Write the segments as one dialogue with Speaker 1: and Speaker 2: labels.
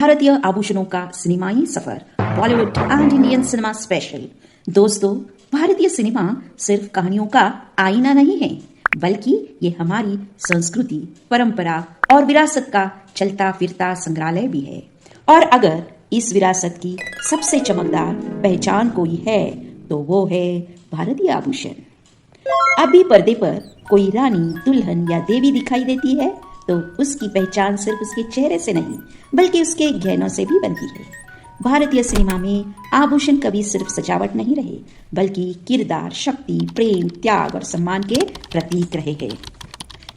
Speaker 1: भारतीय आभूषणों का सिनेमाई सफर, Bollywood and Indian cinema special. दोस्तों, भारतीय सिनेमा सिर्फ कहानियों का आईना नहीं है, बल्कि ये हमारी संस्कृति, परंपरा और विरासत का चलता फिरता संग्रहालय भी है। और अगर इस विरासत की सबसे चमकदार पहचान कोई है तो वो है भारतीय आभूषण। अभी पर्दे पर कोई रानी, दुल्हन या देवी दिखाई देती है तो उसकी पहचान सिर्फ उसके चेहरे से नहीं, बल्कि उसके गहनों से भी बनती है। भारतीय सिनेमा में आभूषण कभी सिर्फ सजावट नहीं रहे, बल्कि किरदार, शक्ति, प्रेम, त्याग और सम्मान के प्रतीक रहे हैं।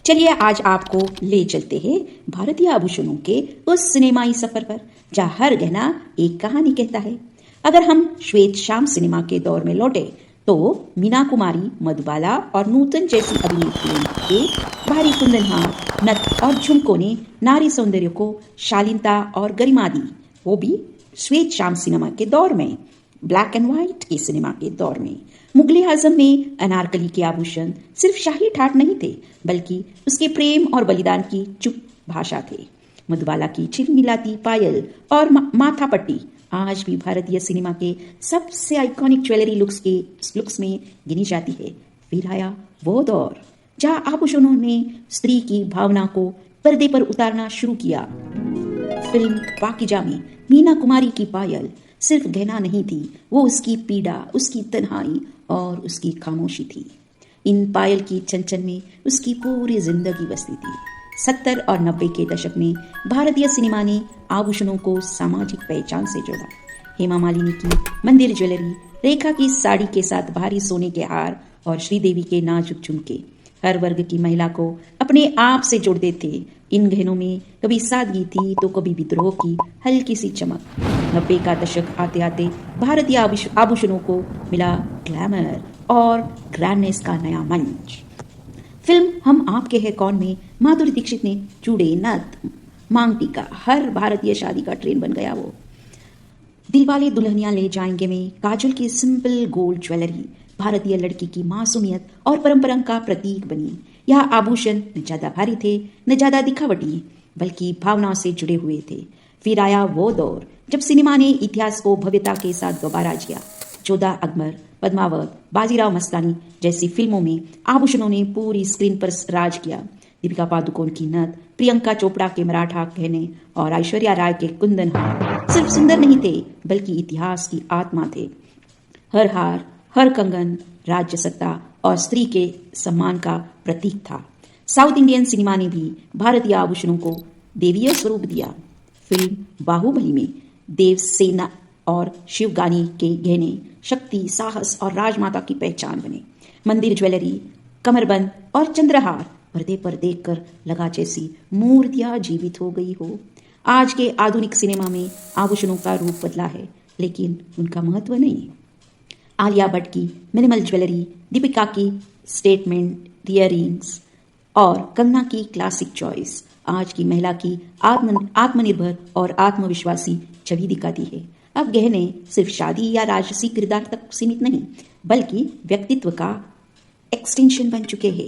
Speaker 1: चलिए आज आपको ले चलते हैं भारतीय आभूषणों के उस सिनेमाई सफर पर, जहाँ हर गहना एक कहानी कहता है। अगर हम श्वेत श्याम सिनेमा के दौर में लौटे तो मीना कुमारी, मधुबाला और नूतन जैसी अभिनेत्रियों के भारी कुंदनहार, नथ और झुमकों ने नारी सौंदर्य को शालीनता और गरिमा दी, वो भी श्वेत श्याम सिनेमा के दौर में, ब्लैक एंड व्हाइट के सिनेमा के दौर में। मुगले आजम में अनारकली के आभूषण सिर्फ शाही ठाट नहीं थे, बल्कि उसके प्रेम और बलिदान की चुप भाषा थे। मधुबाला की चिलमिलाती पायल और माथा पट्टी आज भी भारतीय सिनेमा के सबसे आइकॉनिक ज्वेलरी लुक्स में गिनी जाती है। फिर आया वो दौर जहां आभूषणों ने स्त्री की भावना को पर्दे पर उतारना शुरू किया। फिल्म पाकीज़ा में मीना कुमारी की पायल सिर्फ गहना नहीं थी, वो उसकी पीड़ा, उसकी तन्हाई और उसकी खामोशी थी। इन पायल की चंचन में उसकी पूरी जिंदगी बसती थी। 70 और 90 के दशक में भारतीय सिनेमा ने आभूषणों को सामाजिक पहचान से जोड़ा। हेमा मालिनी की मंदिर ज्वेलरी, रेखा की साड़ी के साथ भारी सोने के हार और श्रीदेवी के नाजुक झुमके हर वर्ग की महिला को अपने आप से जोड़ते थे। इन गहनों में कभी सादगी थी तो कभी विद्रोह की हल्की सी चमक। 90 का दशक आते आते भारतीय आभूषणों को मिला ग्लैमर और ग्रैंडनेस का नया मंच। फिल्म हम आपके हैं कौन में माधुरी दीक्षित ने चूड़े, नथ, मांग टीका हर भारतीय शादी का ट्रेंड बन गया। वो दिलवाले दुल्हनिया ले जाएंगे में काजल की सिंपल गोल्ड ज्वेलरी भारतीय लड़की की मासूमियत और परंपरा का प्रतीक बनी। यह आभूषण न ज्यादा भारी थे, न ज्यादा दिखावटी, बल्कि भावना से जुड़े हुए थे। फिर आया वो दौर जब सिनेमा ने इतिहास को भव्यता के साथ दोबारा जिया। 14 अकबर, पद्मावत, बाजीराव मस्तानी जैसी फिल्मों में आभूषणों ने पूरी स्क्रीन पर राज किया। दीपिका पादुकोण की नथ, प्रियंका चोपड़ा के मराठा गहने और ऐश्वर्या राय के कुंदन हार सिर्फ सुंदर नहीं थे, बल्कि इतिहास की आत्मा थे। हर हार, हर कंगन राज्य सत्ता और स्त्री के सम्मान का प्रतीक था। साउथ इंडियन सिनेमा ने भी भारतीय आभूषणों को देवीय स्वरूप दिया। फिल्म बाहुबली में देवसेना और शिवगानी के गहने शक्ति, साहस और राजमाता की पहचान बने। मंदिर ज्वेलरी, कमरबंद और चंद्रहार पर्दे पर देखकर लगा जैसी मूर्तियां जीवित हो गई हो। आज के आधुनिक सिनेमा में आभूषणों का रूप बदला है, लेकिन उनका महत्व नहीं। आलिया भट्ट की मिनिमल ज्वेलरी, दीपिका की स्टेटमेंट इयररिंग्स और कंगना की क्लासिक चॉइस आज की महिला की आत्मनिर्भर और आत्मविश्वासी छवि दिखाती है। अब गहने सिर्फ शादी या राजसी किरदार तक सीमित नहीं, बल्कि व्यक्तित्व का एक्सटेंशन बन चुके हैं।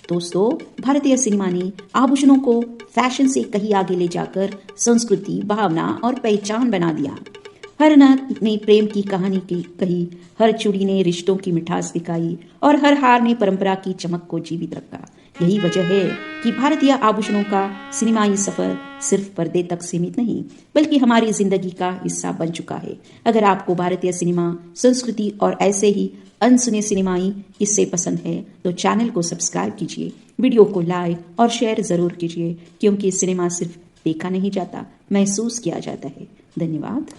Speaker 1: दोस्तों, भारतीय सिनेमा ने आभूषणों को फैशन से कहीं आगे ले जाकर संस्कृति, भावना और पहचान बना दिया। हर नथ ने प्रेम की कहानी कही, हर चूड़ी ने रिश्तों की मिठास दिखाई और हर हार ने परंपरा की चमक को जीवित रखा। यही वजह है कि भारतीय आभूषणों का सिनेमाई सफर सिर्फ पर्दे तक सीमित नहीं, बल्कि हमारी जिंदगी का हिस्सा बन चुका है। अगर आपको भारतीय सिनेमा, संस्कृति और ऐसे ही अनसुने सिनेमाई किस्से पसंद है तो चैनल को सब्सक्राइब कीजिए, वीडियो को लाइक और शेयर जरूर कीजिए, क्योंकि सिनेमा सिर्फ देखा नहीं जाता, महसूस किया जाता है। धन्यवाद।